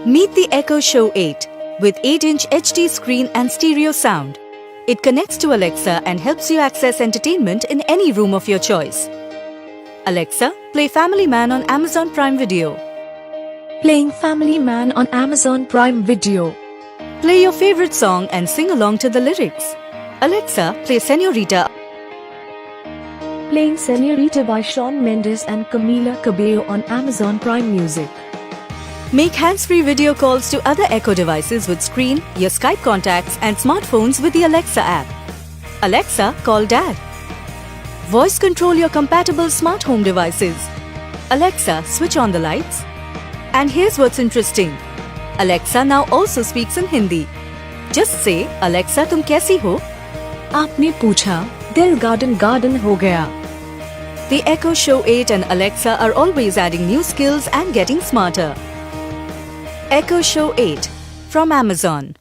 Meet the Echo Show 8 with 8-inch HD screen and stereo sound. It connects to Alexa and helps you access entertainment in any room of your choice. Alexa, play Family Man on Amazon Prime Video. Playing Family Man on Amazon Prime Video. Play your favorite song and sing along to the lyrics. Alexa, play Señorita. Playing Señorita by Shawn Mendes and Camila Cabello on Amazon Prime Music. Make hands-free video calls to other Echo devices with screen, your Skype contacts and smartphones with the Alexa app. Alexa, call Dad. Voice control your compatible smart home devices. Alexa, switch on the lights. And here's what's interesting. Alexa now also speaks in Hindi. Just say, Alexa, तुम कैसी हो? आपने पूछा, दिल garden हो गया. The Echo Show 8 and Alexa are always adding new skills and getting smarter. Echo Show 8 from Amazon.